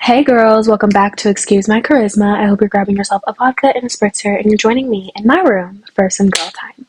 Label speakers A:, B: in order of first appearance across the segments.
A: Hey girls, welcome back to Excuse My Charisma. I hope you're grabbing yourself a vodka and a spritzer and you're joining me in my room for some girl time.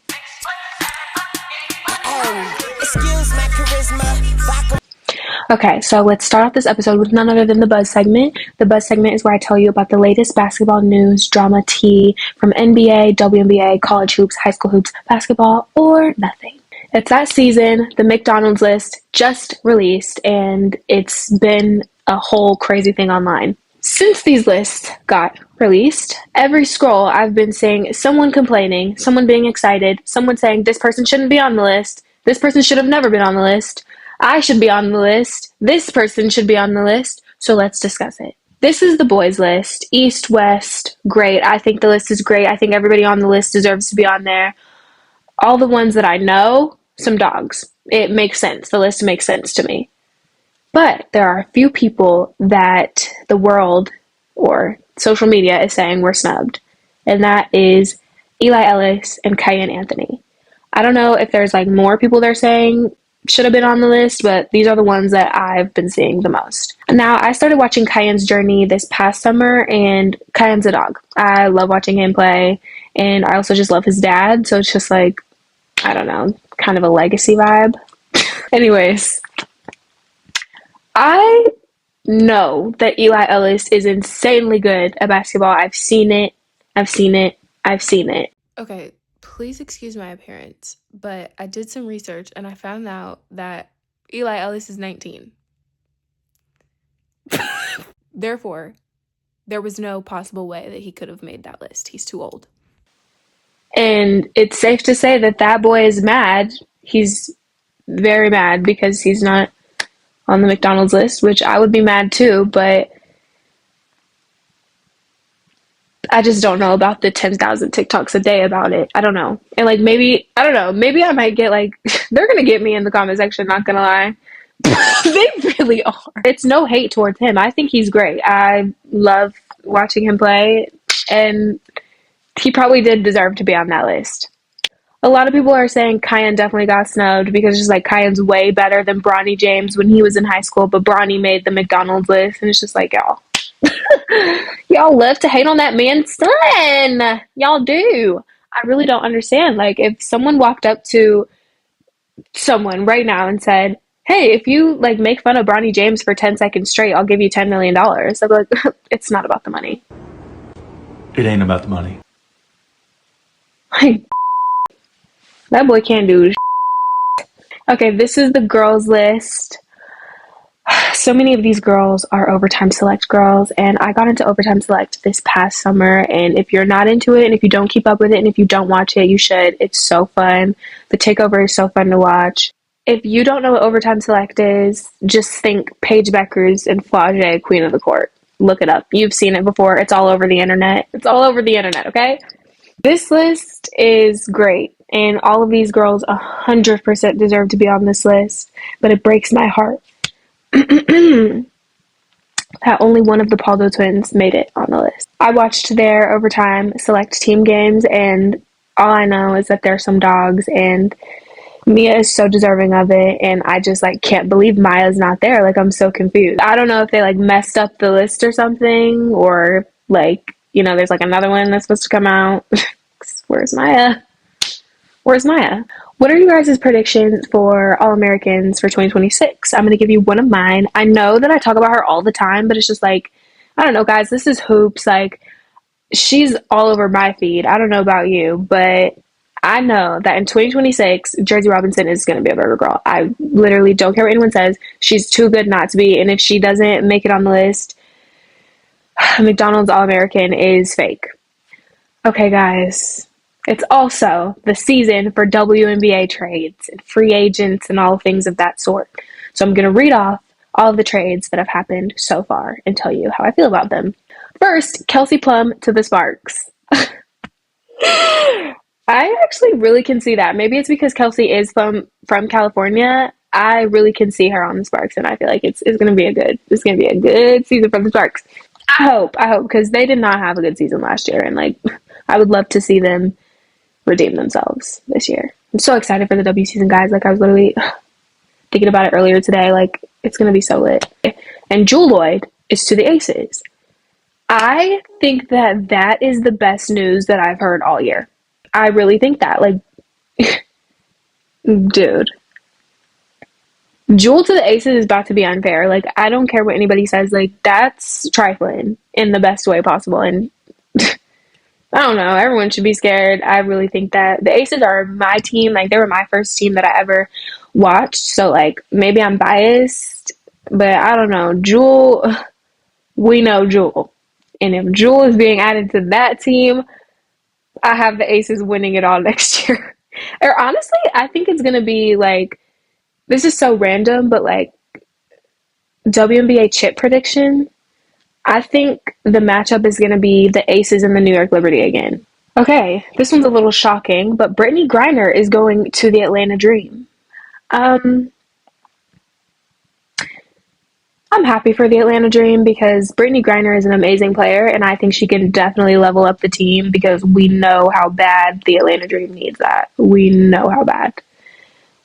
A: Okay, so let's start off this episode with none other than the Buzz segment. The Buzz segment is where I tell you about the latest basketball news, drama, tea from NBA, WNBA, college hoops, high school hoops, basketball, or nothing. It's that season. The Mcdonald's list just released, and it's been a whole crazy thing online. Since these lists got released, every scroll I've been seeing someone complaining, someone being excited, someone saying this person shouldn't be on the list, this person should have never been on the list, I should be on the list, this person should be on the list, so let's discuss it. This is the boys list, east, west, great. I think the list is great. I think everybody on the list deserves to be on there. All the ones that I know, some dogs. It makes sense. The list makes sense to me. But there are a few people that the world or social media is saying were snubbed. And that is Eli Ellis and Kiyan Anthony. I don't know if there's like more people they're saying should have been on the list, but these are the ones that I've been seeing the most. Now, I started watching Kiyan's journey this past summer, and Kiyan's a dog. I love watching him play, and I also just love his dad, so it's just like, I don't know, kind of a legacy vibe. Anyways, I know that Eli Ellis is insanely good at basketball. I've seen it.
B: Okay, please excuse my appearance, but I did some research and I found out that Eli Ellis is 19. Therefore, there was no possible way that he could have made that list. He's too old.
A: And it's safe to say that that boy is mad. He's very mad because he's not on the Mcdonald's list, which I would be mad too, but I just don't know about the 10,000 TikToks a day about it. I don't know. And like maybe, I don't know, maybe I might get like, they're going to get me in the comment section, not going to lie. They really are. It's no hate towards him. I think he's great. I love watching him play, and he probably did deserve to be on that list. A lot of people are saying Kiyan definitely got snubbed because it's just like Kiyan's way better than Bronny James when he was in high school, but Bronny made the McDonald's list, and it's just like, y'all. Y'all love to hate on that man's son. Y'all do. I really don't understand. Like, if someone walked up to someone right now and said, hey, if you like make fun of Bronny James for 10 seconds straight, I'll give you $10 million. I'd be like, it's not about the money.
C: It ain't about the money.
A: Like, that boy can't do shit. Okay, this is the girls list. So many of these girls are Overtime Select girls, and I got into Overtime Select this past summer, and if you're not into it, and if you don't keep up with it, and if you don't watch it, you should. It's so fun. The takeover is so fun to watch. If you don't know what Overtime Select is, just think Paige Beckers and Flau'jae, Queen of the Court. Look it up. You've seen it before. It's all over the internet. It's all over the internet, okay? This list is great, and all of these girls 100% deserve to be on this list, but it breaks my heart that only one of the Paldo twins made it on the list. I watched their Overtime Select team games, and all I know is that they're some dogs, and Mia is so deserving of it, and I just like can't believe Maya's not there. Like, I'm so confused. I don't know if they like messed up the list or something, or like, you know, there's like another one that's supposed to come out. Where's Maya? What are you guys' predictions for All-Americans for 2026? I'm going to give you one of mine. I know that I talk about her all the time, but it's just like, I don't know, guys, this is hoops. Like, she's all over my feed. I don't know about you, but I know that in 2026, Jersey Robinson is going to be a burger girl. I literally don't care what anyone says. She's too good not to be, and if she doesn't make it on the list, McDonald's All-American is fake. Okay, guys. It's also the season for WNBA trades and free agents and all things of that sort. So I'm going to read off all of the trades that have happened so far and tell you how I feel about them. First, Kelsey Plum to the Sparks. I actually really can see that. Maybe it's because Kelsey is from California. I really can see her on the Sparks, and I feel like it's going to be a good season for the Sparks. I hope, because they did not have a good season last year, and like, I would love to see them redeem themselves this year. I'm so excited for the W season, guys. Like, I was literally thinking about it earlier today. Like, it's going to be so lit. And Jewell Loyd is to the Aces. I think that that is the best news that I've heard all year. I really think that. Like, dude, Jewell to the Aces is about to be unfair. Like, I don't care what anybody says. Like, that's trifling in the best way possible. And I don't know. Everyone should be scared. I really think that the Aces are my team. Like, they were my first team that I ever watched. So, like, maybe I'm biased, but I don't know. Jewell, we know Jewell. And if Jewell is being added to that team, I have the Aces winning it all next year. Or honestly, I think it's going to be like, this is so random, but like WNBA chip prediction, I think the matchup is going to be the Aces and the New York Liberty again. Okay, this one's a little shocking, but Brittany Griner is going to the Atlanta Dream. I'm happy for the Atlanta Dream because Brittany Griner is an amazing player, and I think she can definitely level up the team because we know how bad the Atlanta Dream needs that. We know how bad.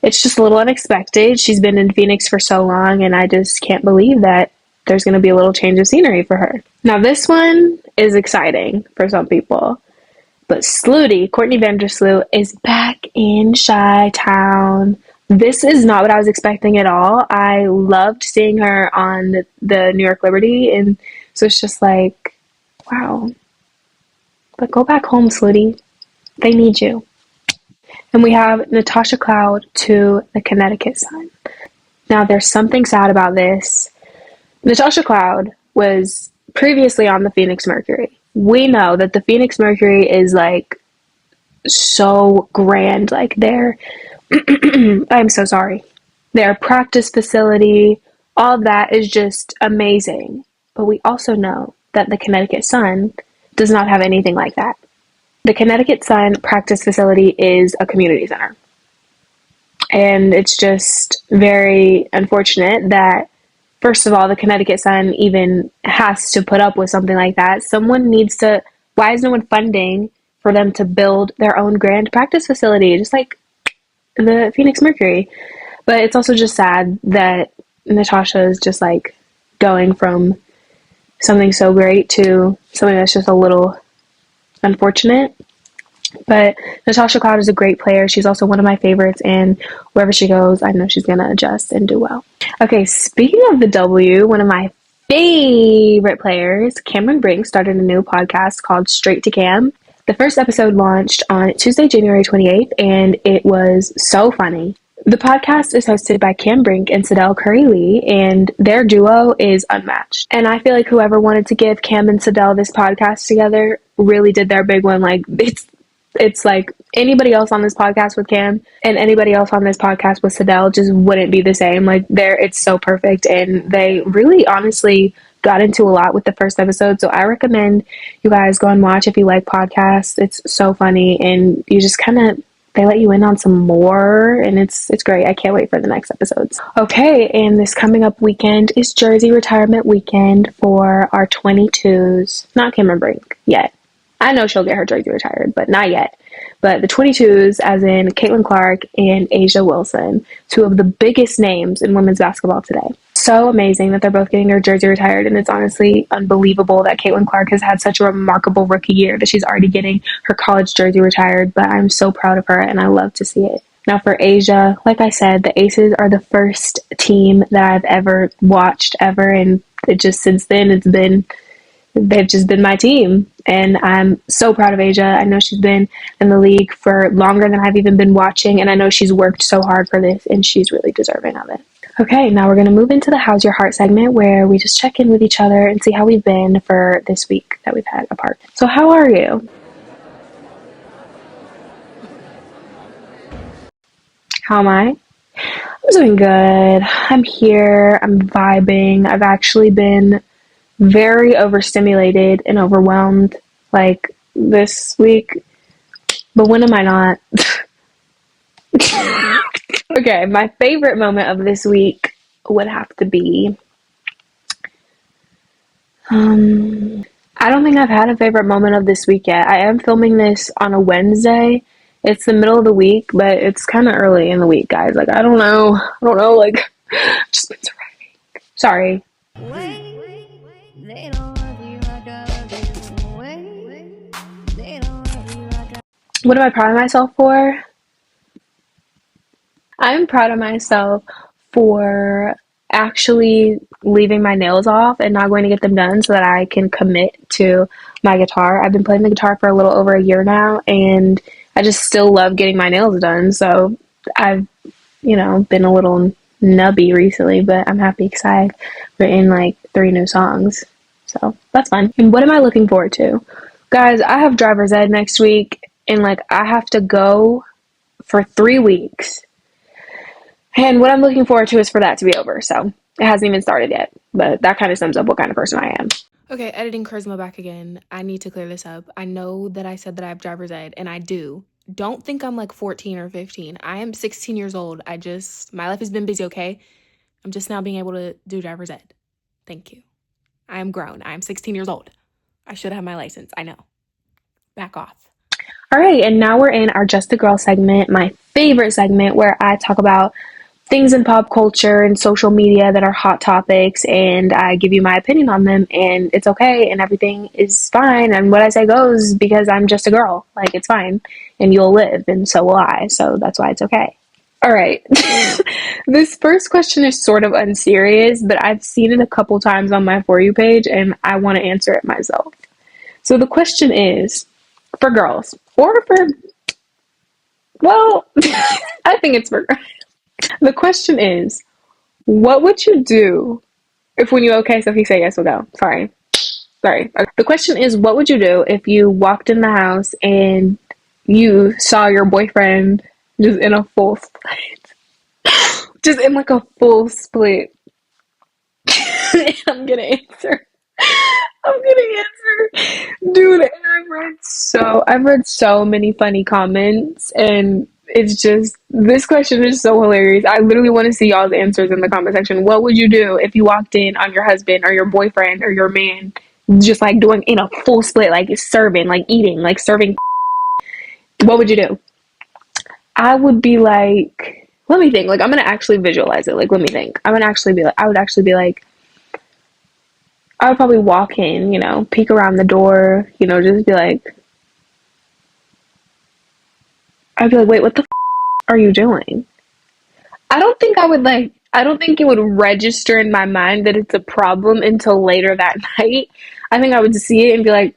A: It's just a little unexpected. She's been in Phoenix for so long, and I just can't believe that there's going to be a little change of scenery for her. Now, this one is exciting for some people, but Sluty, Courtney Vandersloot, is back in Chi-Town. This is not what I was expecting at all. I loved seeing her on the New York Liberty, and so it's just like, wow. But go back home, Sluty. They need you. And we have Natasha Cloud to the Connecticut Sun. Now, there's something sad about this. Natasha Cloud was previously on the Phoenix Mercury. We know that the Phoenix Mercury is like so grand. Like I'm so sorry. Their practice facility, all of that is just amazing. But we also know that the Connecticut Sun does not have anything like that. The Connecticut Sun practice facility is a community center. And it's just very unfortunate that, first of all, the Connecticut Sun even has to put up with something like that. Someone needs to, why is no one funding for them to build their own grand practice facility, just like the Phoenix Mercury? But it's also just sad that Natasha is just like going from something so great to something that's just a little unfortunate. But Natasha Cloud is a great player. She's also one of my favorites, and wherever she goes, I know she's going to adjust and do well. Okay, speaking of the W, one of my favorite players, Cameron Brink, started a new podcast called Straight to Cam. The first episode launched on Tuesday, January 28th, and it was so funny. The podcast is hosted by Cam Brink and Sidel Curry-Lee, and their duo is unmatched. And I feel like whoever wanted to give Cam and Sidel this podcast together really did their big one. Like, it's like anybody else on this podcast with Cam and anybody else on this podcast with Sidel just wouldn't be the same. Like, it's so perfect, and they really honestly got into a lot with the first episode. So I recommend you guys go and watch if you like podcasts. It's so funny, and you just kind of, they let you in on some more, and it's great. I can't wait for the next episodes. Okay, and this coming up weekend is Jersey retirement weekend for our 22s. Not Cameron Brink yet. I know she'll get her jersey retired, but not yet. But the 22s, as in Caitlin Clark and A'ja Wilson, two of the biggest names in women's basketball today. So amazing that they're both getting their jersey retired, and it's honestly unbelievable that Caitlin Clark has had such a remarkable rookie year that she's already getting her college jersey retired, but I'm so proud of her, and I love to see it. Now for A'ja, like I said, the Aces are the first team that I've ever watched ever, and it just, since then, they've just been my team, and I'm so proud of A'ja. I know she's been in the league for longer than I've even been watching, and I know she's worked so hard for this, and she's really deserving of it. Okay, now we're going to move into the How's Your Heart segment, where we just check in with each other and see how we've been for this week that we've had apart. So how are you? How am I? I'm doing good. I'm here. I'm vibing. I've actually been very overstimulated and overwhelmed like this week, but when am I not? Okay, my favorite moment of this week would have to be I don't think I've had a favorite moment of this week yet. I am filming this on a Wednesday. It's the middle of the week, but it's kind of early in the week, guys. Like, I don't know, like, just been surviving. Sorry. What am I proud of myself for? I'm proud of myself for actually leaving my nails off and not going to get them done so that I can commit to my guitar. I've been playing the guitar for a little over a year now, and I just still love getting my nails done. So I've, been a little nubby recently, but I'm happy because I've written like 3 new songs. So that's fun. And what am I looking forward to? Guys, I have driver's ed next week, and like I have to go for 3 weeks. And what I'm looking forward to is for that to be over. So it hasn't even started yet, but that kind of sums up what kind of person I am.
B: Okay, editing Charizma back again. I need to clear this up. I know that I said that I have driver's ed, and I do. Don't think I'm like 14 or 15. I am 16 years old. My life has been busy, okay? I'm just now being able to do driver's ed. Thank you. I am grown. I am 16 years old. I should have my license. I know. Back off.
A: All right, and now we're in our Just the Girl segment, my favorite segment, where I talk about things in pop culture and social media that are hot topics, and I give you my opinion on them, and it's okay, and everything is fine, and what I say goes because I'm just a girl. Like, it's fine, and you'll live, and so will I, so that's why it's okay. All right. This first question is sort of unserious, but I've seen it a couple times on my For You page, and I want to answer it myself. So the question is, for girls, or for, well, I think it's for girls. The question is, what would you do if when you, okay, so if you say yes, we'll go. Sorry. Okay. The question is, what would you do if you walked in the house and you saw your boyfriend just in a full split? Just in like a full split. I'm gonna answer. Dude, and I've read so many funny comments, and it's just, this question is so hilarious. I literally want to see y'all's answers in the comment section. What would you do if you walked in on your husband or your boyfriend or your man just like doing in a full split, like serving, like eating, like serving? What would you do? I would be like, let me think. Like, I'm gonna actually visualize it. Like, let me think. I would actually be like, I would probably walk in, peek around the door, just be like, I'd be like, wait, what the are you doing? I don't think it would register in my mind that it's a problem until later that night. I think I would see it and be like,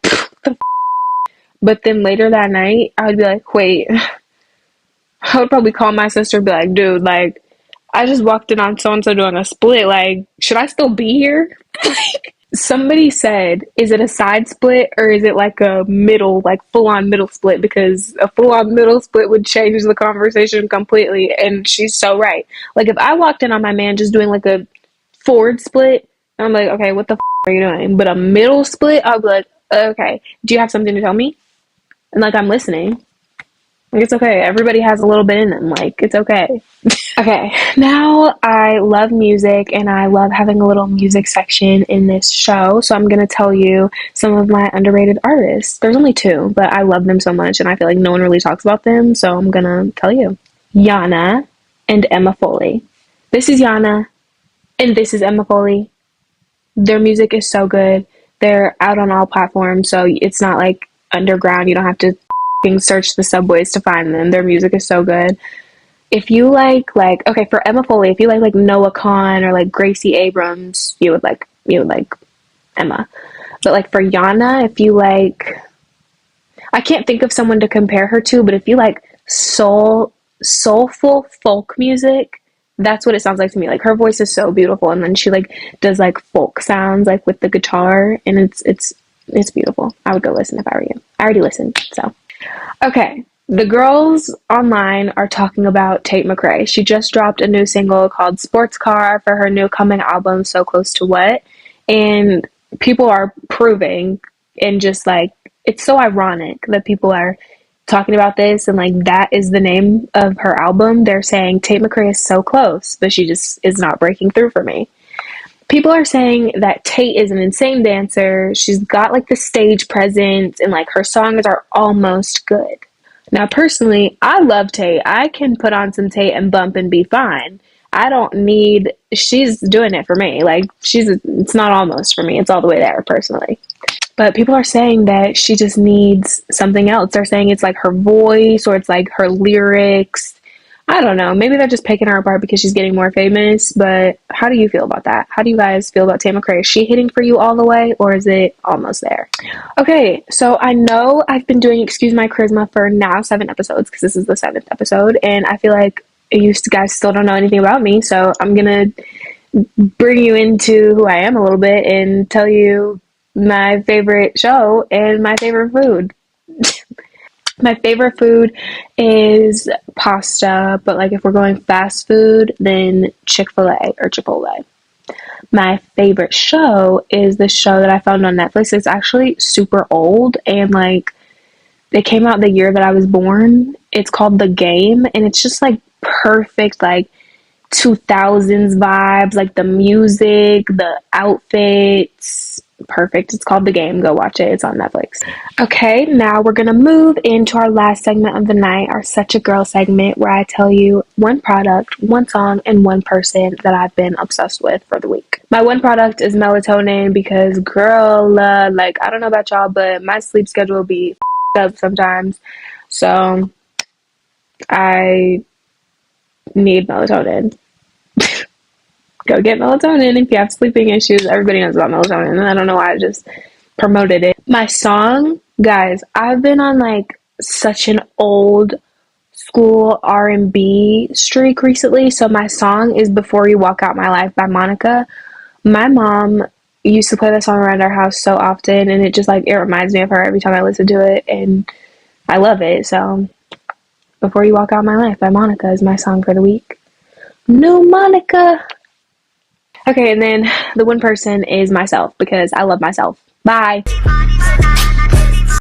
A: but then later that night, I would be like, wait, I would probably call my sister and be like, dude, like, I just walked in on so-and-so doing a split. Like, should I still be here? Somebody said, is it a side split or is it like a middle, like full-on middle split? Because a full-on middle split would change the conversation completely, and she's so right. Like, if I walked in on my man just doing like a forward split, I'm like, okay, what the are you doing? But a middle split, I'll be like, okay, do you have something to tell me? And like, I'm listening. Like, it's okay. Everybody has a little bit in them. Like, it's okay. Okay, now I love music and I love having a little music section in this show. So I'm going to tell you some of my underrated artists. There's only 2, but I love them so much and I feel like no one really talks about them. So I'm going to tell you. Yana and Emma Foley. This is Yana and this is Emma Foley. Their music is so good. They're out on all platforms, so it's not like underground. You don't have to search the subways to find them. Their music is so good. If you like, okay, for Emma Foley, if you like Noah Kahan or like Gracie Abrams, you would like Emma. But like for Yana, if you like, I can't think of someone to compare her to, but if you like soulful folk music, that's what it sounds like to me. Like, her voice is so beautiful, and then she like does like folk sounds like with the guitar, and it's beautiful. I would go listen if I were you. I already listened, so. Okay, the girls online are talking about Tate McRae. She just dropped a new single called Sports Car for her new coming album, So Close to What, and people are proving, and just like, it's so ironic that people are talking about this, and like, that is the name of her album. They're saying Tate McRae is so close, but she just is not breaking through for me. People are saying that Tate is an insane dancer. She's got like the stage presence, and like her songs are almost good. Now, personally, I love Tate. I can put on some Tate and bump and be fine. I don't need, she's doing it for me. Like, it's not almost for me, it's all the way there personally. But people are saying that she just needs something else. They're saying it's like her voice or it's like her lyrics. I don't know. Maybe they're just picking her apart because she's getting more famous. But how do you feel about that? How do you guys feel about Tam McRae? Is she hitting for you all the way, or is it almost there? Okay, so I know I've been doing Excuse My Charisma for now 7 episodes because this is the 7th episode, and I feel like you guys still don't know anything about me. So I'm gonna bring you into who I am a little bit and tell you my favorite show and my favorite food. My favorite food is pasta, but like if we're going fast food, then Chick-fil-A or Chipotle. My favorite show is the show that I found on Netflix. It's actually super old and like it came out the year that I was born. It's called The Game, and it's just like perfect, like 2000s vibes, like the music, the outfits, perfect. It's called The Game. Go watch it. It's on Netflix. Okay, now we're gonna move into our last segment of the night, our Such a Girl segment, where I tell you one product, one song, and one person that I've been obsessed with for the week. My one product is melatonin because, girl, like, I don't know about y'all, but my sleep schedule be up sometimes. So I need melatonin. Go get melatonin if you have sleeping issues. Everybody knows about melatonin, and I don't know why I just promoted it. My song, guys, I've been on like such an old school R&B streak recently. So my song is Before You Walk Out My Life by Monica. My mom used to play that song around our house so often, and it just like, it reminds me of her every time I listen to it, and I love it. So Before You Walk Out My Life by Monica is my song for the week. No Monica. Okay, and then the one person is myself because I love myself. Bye.